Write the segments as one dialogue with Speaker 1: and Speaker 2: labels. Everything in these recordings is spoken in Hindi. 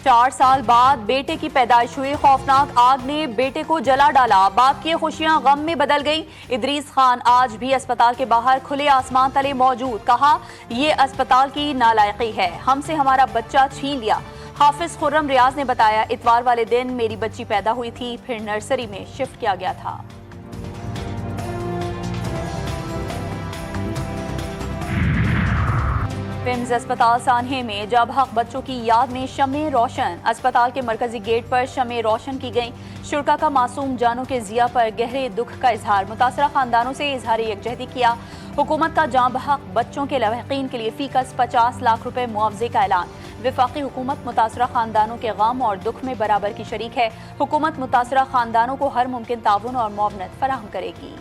Speaker 1: 4 साल बाद बेटे की पैदाइश हुई। खौफनाक आग ने बेटे को जला डाला। बाप की खुशियां गम में बदल गई। इदरीस खान आज भी अस्पताल के बाहर खुले आसमान तले मौजूद। कहा, ये अस्पताल की नालायकी है, हमसे हमारा बच्चा छीन लिया। हाफिज खुर्रम रियाज ने बताया, इतवार वाले दिन मेरी बच्ची पैदा हुई थी, फिर नर्सरी में शिफ्ट किया गया था। पिम्स अस्पताल सान्हे में जब हक बच्चों की याद में शमे रोशन। अस्पताल के मरकजी गेट पर शमे रोशन की गई। शुरका का मासूम जानों के जिया पर गहरे दुख का इजहार। मुतासरा खानदानों से इजहार यकजहती किया। हुकूमत का जाँ बहक बच्चों के लवाहिकीन के लिए फीकस 50 लाख रुपए मुआवजे का ऐलान। वफाकी हुकूमत मुतासरा खानदानों के गम और दुख में बराबर की शरीक है। हुकूमत मुतासरा खानदानों को हर मुमकिन ताउन और मुआवनत फराहम करेगी।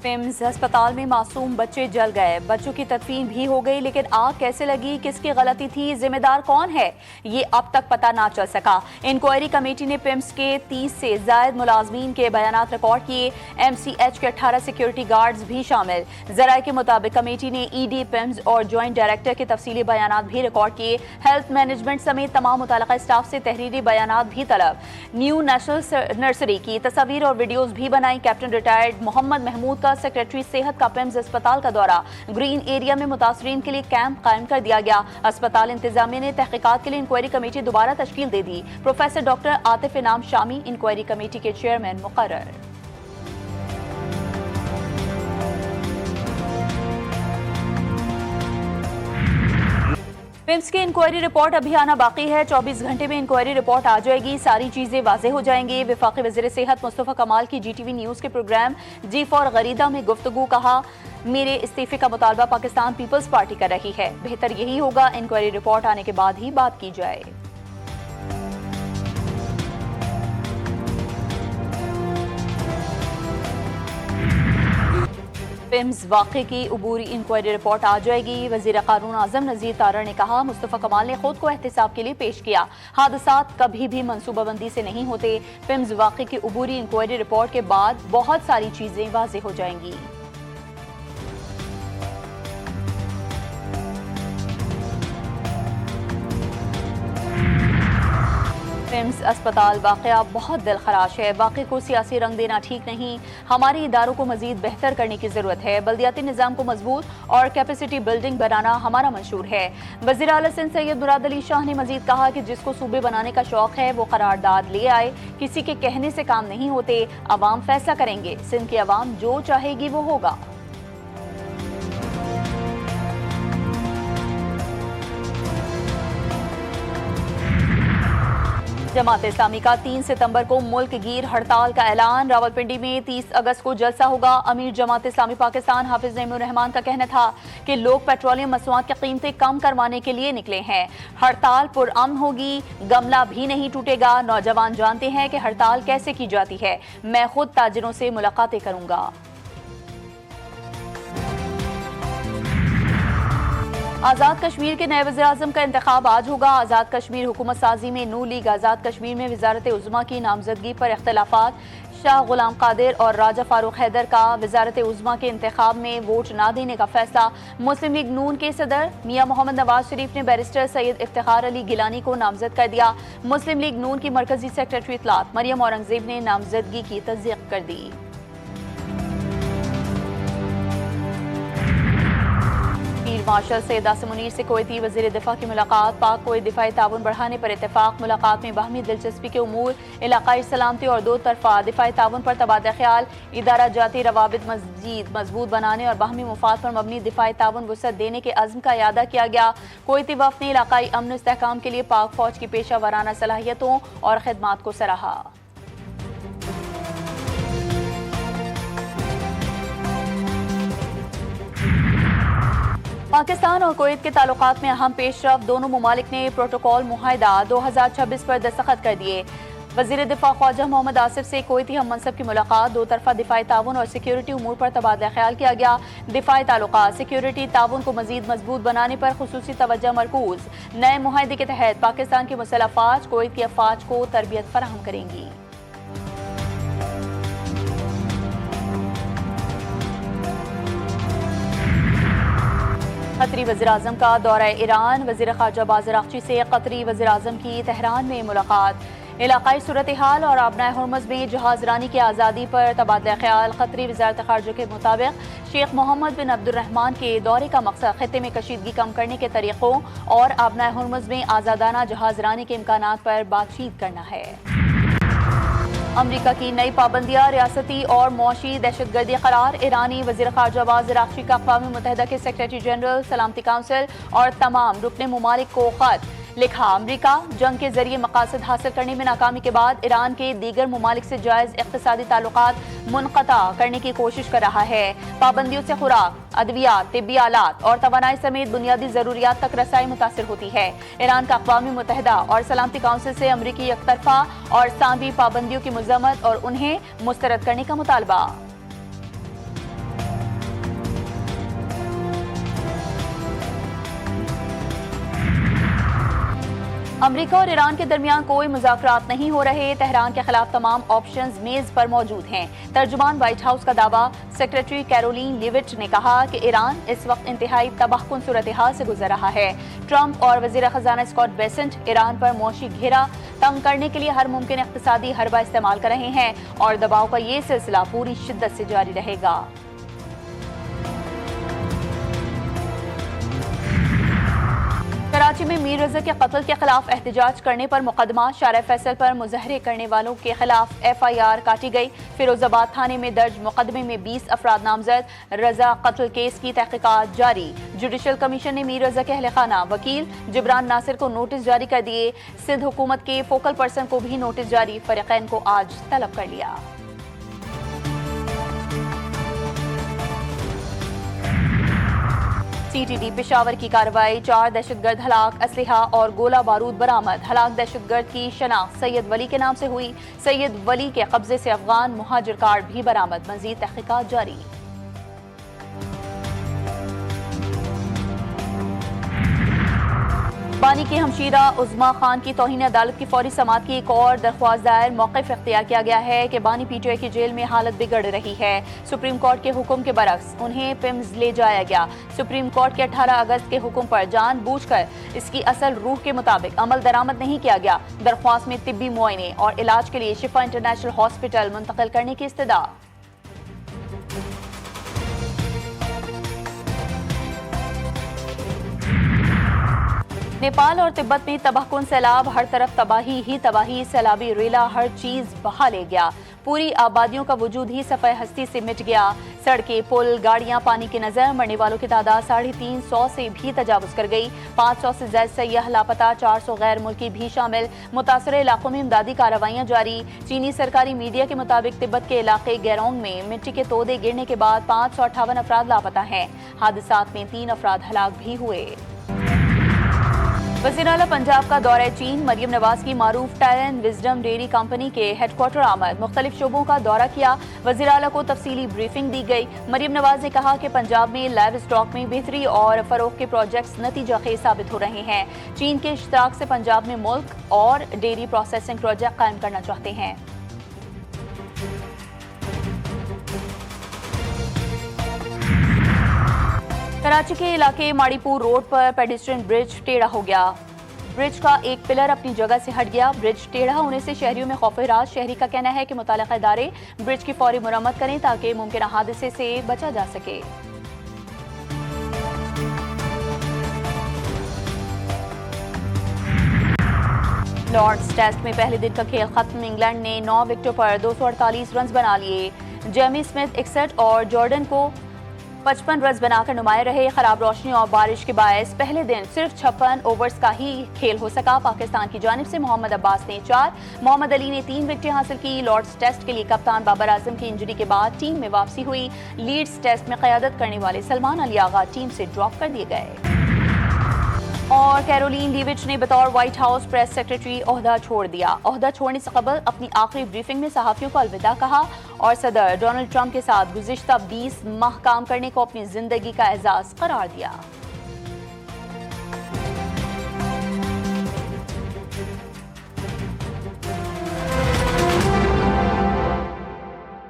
Speaker 1: पिम्स अस्पताल में मासूम बच्चे जल गए। बच्चों की तदफीन भी हो गई, लेकिन आग कैसे लगी, किसकी गलती थी, जिम्मेदार कौन है, ये अब तक पता ना चल सका। इंक्वायरी कमेटी ने पिम्स के 30 से जायद मुलाजमीन के बयानात रिकॉर्ड किए। MCH के 18 सिक्योरिटी गार्ड्स भी शामिल। जराये के मुताबिक कमेटी ने ED पिम्स और ज्वाइंट डायरेक्टर के तफसीली बयानात भी रिकॉर्ड किए। हेल्थ मैनेजमेंट समेत तमाम मुतल्लिका स्टाफ से तहरीरी बयानात भी तलब। न्यू नेशनल नर्सरी की तस्वीर और वीडियोज भी बनाई। कैप्टन रिटायर्ड मोहम्मद महमूद का सेक्रेटरी सेहत का पिम्स अस्पताल का दौरा। ग्रीन एरिया में मुतासरीन के लिए कैंप कायम कर दिया गया। अस्पताल इंतजामिया ने तहकीकात के लिए इंक्वायरी कमेटी दोबारा तश्कील दे दी। प्रोफेसर डॉक्टर आतिफ इनाम शामी इंक्वायरी कमेटी के चेयरमैन मुकर्रर। पिम्स की इंक्वायरी रिपोर्ट अभी आना बाकी है। 24 घंटे में इंक्वायरी रिपोर्ट आ जाएगी, सारी चीजें वाजे हो जाएंगी। वफाकी वज़ीर सेहत मुस्तफ़ा कमाल की GTV न्यूज़ के प्रोग्राम जी फॉर गरीदा में गुफ्तगू। कहा, मेरे इस्तीफे का मुतालबा पाकिस्तान पीपल्स पार्टी कर रही है। बेहतर यही होगा इंक्वायरी रिपोर्ट आने के बाद ही बात की जाए। पिम्स वाक़े की उबूरी इंक्वायरी रिपोर्ट आ जाएगी। वज़ीर क़ानून आज़म नज़ीर तारड़ ने कहा, मुस्तफ़ा कमाल ने खुद को एहतिसाब के लिए पेश किया। हादसात कभी भी मनसूबाबंदी से नहीं होते। पिम्स वाक़े की उबूरी इंक्वायरी रिपोर्ट के बाद बहुत सारी चीज़ें वाज़े हो जाएंगी। पिम्स अस्पताल वाक़या बहुत दिलखराश है। वाक़े को सियासी रंग देना ठीक नहीं। हमारे इदारों को मजीद बेहतर करने की ज़रूरत है। बल्दियाती निज़ाम को मजबूत और कैपेसिटी बिल्डिंग बनाना हमारा मंशूर है। वज़ीर आला सिंध सैयद मुराद अली शाह ने मजीद कहा कि जिसको सूबे बनाने का शौक़ है वो करारदाद ले आए। किसी के कहने से काम नहीं होते, अवाम फैसला करेंगे। सिंध की अवाम जो चाहेगी वो होगा। जमात इस्लामी का 3 सितंबर को मुल्क गिर हड़ताल का ऐलान। रावलपिंडी में 30 अगस्त को जलसा होगा। अमीर जमात इस्लामी पाकिस्तान हाफिज नईमुर रहमान का कहना था कि लोग पेट्रोलियम मसनूआत की कीमतें कम करवाने के लिए निकले हैं। हड़ताल पुरअमन होगी, गमला भी नहीं टूटेगा। नौजवान जानते हैं कि हड़ताल कैसे की जाती है। मैं खुद ताजिरों से मुलाकातें करूंगा। आज़ाद कश्मीर के नए वज़ीर आज़म का इंतखाब आज होगा। आज़ाद कश्मीर हुकूमत साजी में नू लीग आज़ाद कश्मीर में वज़ारत उज़्मा की नामजदगी पर इख्तलाफात। शाह गुलाम कादिर और राजा फारूक हैदर का वज़ारत उज़्मा के इंतखाब में वोट ना देने का फैसला। मुस्लिम लीग नून के सदर मियां मोहम्मद नवाज शरीफ ने बैरिस्टर सैयद इफ्तिखार अली गिलानी को नामजद कर दिया। मुस्लिम लीग नून की मरकजी सेक्रेटरी इत्तलात मरियम औरंगजेब ने नामजदगी की तस्दीक कर दी। मार्शल सैयद आसिम मुनीर से कुवैती वज़ीर दिफा की मुलाकात। पाक कुवैत दिफाई ताउन बढ़ाने पर इत्तेफाक। मुलाकात में बाहमी दिलचस्पी के उमूर, इलाकाई सलामती और दो तरफा दिफाई ताउन पर तबादला ख्याल। इदारा जाती रवाबित मज़ीद मजबूत बनाने और बाहमी मुफाद पर मबनी दिफाई ताउन वसअत देने के अज़्म का इयादा किया गया। कुवैती वफ़द ने इलाकाई अमन इस्तेहकाम के लिए पाक फौज की पेशा वराना सलाहियतों और खिदमात को सराहा। पाकिस्तान और कुवैत के ताल्लुकात में अहम पेशरफ। दोनों ममालिक ने प्रोटोकॉल मुआहिदा 2026 पर दस्तखत कर दिए। वज़ीर दिफा ख्वाजा मोहम्मद आसिफ से कुवैती हम मनसब की मुलाकात। दो तरफा दिफाई ताउन और सिक्योरिटी उमूर पर तबादला ख्याल किया गया। दिफाई ताल्लुकात सिक्योरिटी ताउन को मजीद मजबूत बनाने पर खुसूसी तवज्जो मरकूज। नए मुआहिदे के तहत पाकिस्तान की मुसल्लह अफवाज कुवैत की अफवाज को तरबियत फराहम करेंगी। कतरी वज़ीर-ए-आज़म का दौरा ईरान, वज़ीर ख़ारजा अब्बास अराग़ची से कतरी वज़ीर-ए-आज़म की तेहरान में मुलाकात। इलाकाई सूरत हाल और आबनाए हुर्मुज़ में जहाज़ रानी की आज़ादी पर तबादला ख्याल। कतरी वज़ारत ख़ारजा के मुताबिक शेख मोहम्मद बिन अब्दुर्रहमान के दौरे का मकसद खित्ते में कशीदगी कम करने के तरीक़ों और आबनाए हुर्मुज़ में आज़ादाना जहाज़ रानी के इम्कानात पर बातचीत करना है। अमरीका की नई पाबंदियां रियासती और मौशी दहशतगर्दी करार। ईरानी वज़ीर ख़ारजा अब्बास अराग़ची का अक़वाम मुत्तहिदा के सेक्रेटरी जनरल, सलामती काउंसिल और तमाम रुकने मुमालिक को ख़त लिखा। अमरीका जंग के जरिए मकासद हासिल करने में नाकामी के बाद ईरान के दीगर मुमालिक से जायज़ इक़्तिसादी ताल्लुकात मुनक़ता करने की कोशिश कर रहा है। पाबंदियों से खुराक, अद्वियात, तिब्बी आलात और तवानाई समेत बुनियादी ज़रूरियात तक रसाई मुतासिर होती है। ईरान का अक़वाम मुत्तहिदा और सलामती काउंसिल से अमरीकी एकतरफा और सानवी पाबंदियों की मज़म्मत और उन्हें मुस्तरद करने का मुतालबा। अमरीका और ईरान के दरमियान कोई मुज़ाकरात नहीं हो रहे। तेहरान के खिलाफ तमाम ऑप्शंस मेज पर मौजूद हैं। तर्जुमान व्हाइट हाउस का दावा। सेक्रेटरी कैरोलिन लिविट ने कहा कि ईरान इस वक्त इंतहाई तबाहकुन सूरत हाल से गुजर रहा है। ट्रंप और वज़ीर ख़ज़ाना स्कॉट बेसेंट ईरान पर मौशी घेरा तंग करने के लिए हर मुमकिन इक़्तिसादी हरबा इस्तेमाल कर रहे हैं और दबाव का ये सिलसिला पूरी शिद्दत से जारी रहेगा। कराची में मीर रज़ा के कत्ल के खिलाफ एहतजाज करने पर मुकदमा। शारा फैसल पर मुज़ाहरे करने वालों के खिलाफ FIR काटी गई। फिरोजाबाद थाने में दर्ज मुकदमे में 20 अफराद नामजद। रज़ा कत्ल केस की तहकीकात जारी। जुडिशल कमीशन ने मीर रज़ा के अहले खाना वकील जिब्रान नासिर को नोटिस जारी कर दिए। सिंध हुकूमत के फोकल पर्सन को भी नोटिस जारी। फरीक़ैन को आज तलब कर लिया। CTD पेशावर की कार्रवाई। 4 दहशतगर्द हलाक, असलहा और गोला बारूद बरामद। हलाक दहशतगर्द की शनाख्त सैयद वली के नाम से हुई। सैयद वली के कब्जे से अफगान मुहाजिर कार्ड भी बरामद। मजीद तहकीकात जारी। बानी के हमशीरा उज़्मा खान की तौहीन अदालत की फौरी समाअत की एक और दरख्वास्त दायर। मौक़िफ़ इख्तियार किया गया है कि बानी PTI की जेल में हालत बिगड़ रही है। सुप्रीम कोर्ट के हुक्म के बरक्स उन्हें पिम्स ले जाया गया। सुप्रीम कोर्ट के 18 अगस्त के हुक्म पर जानबूझकर इसकी असल रूह के मुताबिक अमल दरामद नहीं किया गया। दरख्वास्त में तिब्बी मुआयने और इलाज के लिए शिफा इंटरनेशनल हॉस्पिटल मुंतकिल करने की इस्तदा। नेपाल और तिब्बत में तबाहकुन सैलाब। हर तरफ तबाही ही तबाही। सैलाबी रेला हर चीज बहा ले गया। पूरी आबादियों का वजूद ही सफ़े हस्ती से मिट गया। सड़कें, पुल, गाड़ियां पानी की नजर। मरने वालों की तादाद 350 से भी तजावुज कर गई। 500 से ज्यादा सयाह लापता, 400 गैर मुल्की भी शामिल। मुतासर इलाकों में इमदादी कार्रवाइयां जारी। चीनी सरकारी मीडिया के मुताबिक तिब्बत के इलाके गैरोंग में मिट्टी के तोदे गिरने के बाद 558 अफराद लापता हैं। हादसात में 3 अफराद हलाक भी हुए। वज़ीर आला पंजाब का दौरा चीन। मरियम नवाज की मारूफ टायरन विजडम डेयरी कंपनी के हेडक्वार्टर आमद। मुख्तलिफ शोबों का दौरा किया। वज़ीर आला को तफसीली ब्रीफिंग दी गई। मरियम नवाज ने कहा कि पंजाब में लाइव स्टॉक में बेहतरी और फरोख के प्रोजेक्ट्स नतीजा खेज साबित हो रहे हैं। चीन के इश्तराक से पंजाब में मुल्क और डेयरी प्रोसेसिंग प्रोजेक्ट कायम करना चाहते हैं। कराची के इलाके माड़ीपुर रोड पर पेडेस्ट्रियन ब्रिज टेढ़ा हो गया। ब्रिज का एक पिलर अपनी जगह से हट गया। ब्रिज टेढ़ा होने से शहरियों में खौफ-ए-राज। शहरी का कहना है कि मुताल्लिक़ा इदारे ब्रिज की फौरी मुरम्मत करें ताकि मुमकिन हादसे से बचा जा सके। लॉर्ड्स टेस्ट में पहले दिन का खेल खत्म। इंग्लैंड ने 9 विकेटों पर 248 रन बना लिए। जेमी स्मिथ 61 और जॉर्डन को 55 रन बनाकर नुमाया रहे। खराब रोशनी और बारिश के बायस पहले दिन सिर्फ 56 ओवर्स का ही खेल हो सका। पाकिस्तान की जानिब से मोहम्मद अब्बास ने 4, मोहम्मद अली ने 3 विकेटें हासिल की। लॉर्ड्स टेस्ट के लिए कप्तान बाबर आजम की इंजरी के बाद टीम में वापसी हुई। लीड्स टेस्ट में क़यादत करने वाले सलमान अली आगा टीम से ड्रॉप कर दिए गए। और कैरोलिन लीविच ने बतौर व्हाइट हाउस प्रेस सेक्रेटरी ओहदा छोड़ दिया। ओहदा छोड़ने से कबल अपनी आखिरी ब्रीफिंग में सहाफियों को अलविदा कहा और सदर डोनाल्ड ट्रंप के साथ गुज़िश्ता 20 माह काम करने को अपनी जिंदगी का एजाज करार दिया।